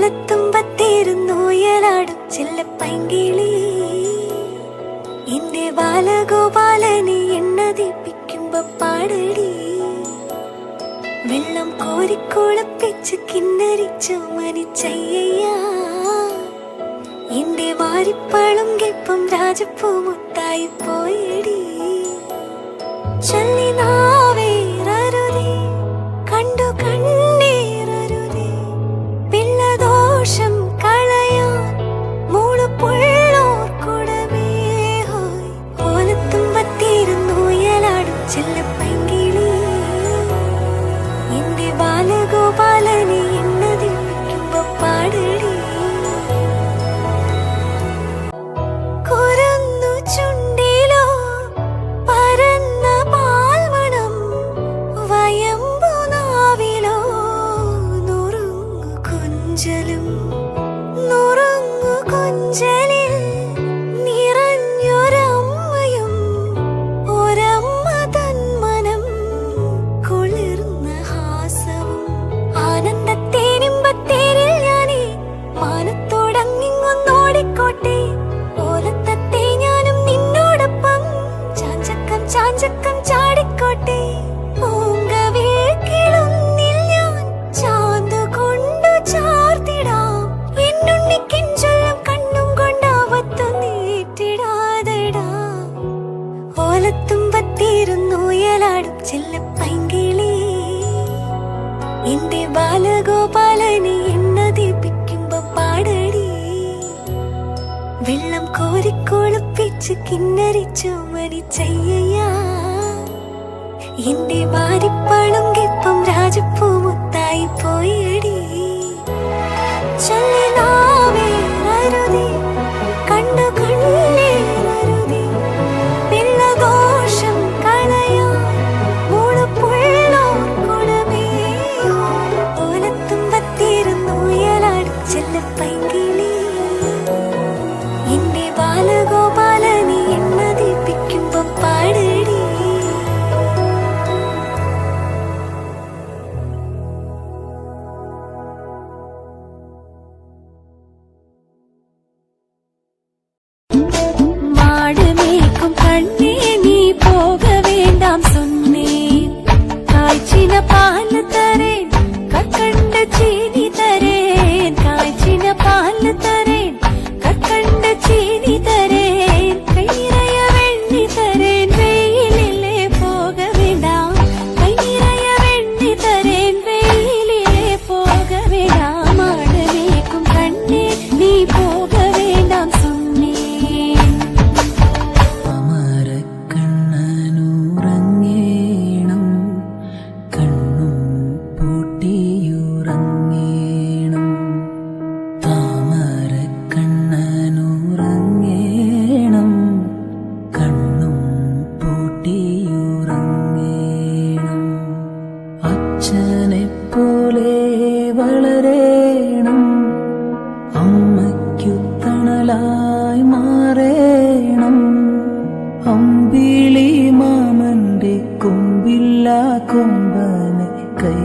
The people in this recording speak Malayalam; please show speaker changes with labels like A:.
A: ഓലത്തുമ്പത്തിരുന്നുയലാടും ചെല്ലപ്പൈങ്കിളി എന്റെ ബാലഗോപാലനെ എണ്ണതിപ്പിക്കുമ്പോ പാടടി. വെള്ളം കോരിക്കുളപ്പിച്ച് കിന്നരിച്ചു മനിച്ചയ്യ എന്റെ വാരിപ്പാളും കെപ്പം രാജപ്പൂ മുത്തായി പോയടി. ചൊല്ലിനാവേറരുതേ കണ്ടു കണ്ണീരരുതേ പിള്ളദോഷം കളയാൻ മൂളുപുള്ളോർക്കുടമേ ഹോയ്. ഓലത്തുമ്പത്തിരുന്നുയലാടും ചെല്ലപ്പൈങ്കിളി എന്റെ ബാലഗോപാലനെ എണ്ണതിപ്പിക്കുമ്പോ പാടടി. കുരുന്നു ചുണ്ടിലോ പരന്ന പാൽമണം വയമ്പുനാവിലോ നുറുങ്ങു കൊഞ്ചലും നുറുങ്ങു കൊഞ്ചലിൽ നിറഞ്ഞൊരമ്മയും ഒരമ്മ തന്മനം കുളിർന്ന ഹാസവും ആനന്ദത്തേനിമ്പത്തേരിൽ ഞാനേ മാനത്തോടങ്ങിങ്ങൊന്നോടിക്കോട്ടെ. ഓലത്തത്തെ ഞാനും നിന്നോടൊപ്പം ചാഞ്ചക്കം ചാഞ്ചക്കം ചാടിക്കോട്ടെ. പൂങ്കവിൾക്കിളുന്നിൽ ഞാൻ ചാന്തുകൊണ്ടു ചാർത്തിടാം എന്നുണ്ണിക്കിഞ്ചൊല്ലും കണ്ണും കൊണ്ടാവത്തു നീട്ടിടാതെടാ. ഓലത്തുമ്പത്തിരുന്നുയലാടും ചെല്ലപ്പൈങ്കിളി എന്റെ ബാലഗോപാലനെ എണ്ണതിപ്പിക്കുമ്പോ പാടടി. വെള്ളം കോരിക്കൊളുപ്പിച്ച് കിന്നരിച്ചു മരിച്ചയ്യ എന്റെ വാരിപ്പാളും കെപ്പം രാജപ്പൂ മുത്തായി പോയടി. ചൊല്ലിനാവേറരുതേ കണ്ടു കണ്ണീരരുതേ പിള്ളദോഷം കളയാൻ മൂളുപുള്ളോർക്കുടമേ. ഓലത്തുമ്പത്തിരുന്നുയലാടും ചെല്ലപ്പൈങ്കിളി എന്റെ ബാലഗോപാലനെ എണ്ണതിപ്പിക്കുമ്പോ പാടടി. மாடுமேக்கும் கண்ணே நீ போக வேண்டாம் சொன்னேன். காய்ச்சின பால் தரேன் கற்கண்ட சீனி தரேன். காய்ச்சின பால் தரேன் கற்கண்ட சீனி தரேன். கை நிறைய வெண்ணி தரேன் வெயிலிலே போக வேண்டாம். கை நிறைய வெண்ணி தரேன் வெயிலிலே போக வேண்டாம். மாடுமேக்கும் கண்ணே நீ போக வேண்டாம் சொன்னேன்.
B: അമരക്കണ്ണനുറങ്ങേണം കണ്ണും പൂട്ടിയുറങ്ങേണം. താമരക്കണ്ണനുറങ്ങേണം കണ്ണും പൂട്ടിയുറങ്ങേണം. അച്ഛനെ പോലെ വളരേണം അമ്മയ്ക്കു തണലായി മാറേണം. അമ്പിളി മാമന്റെ കൊമ്പില്ല കൊമ്പനെ കൈ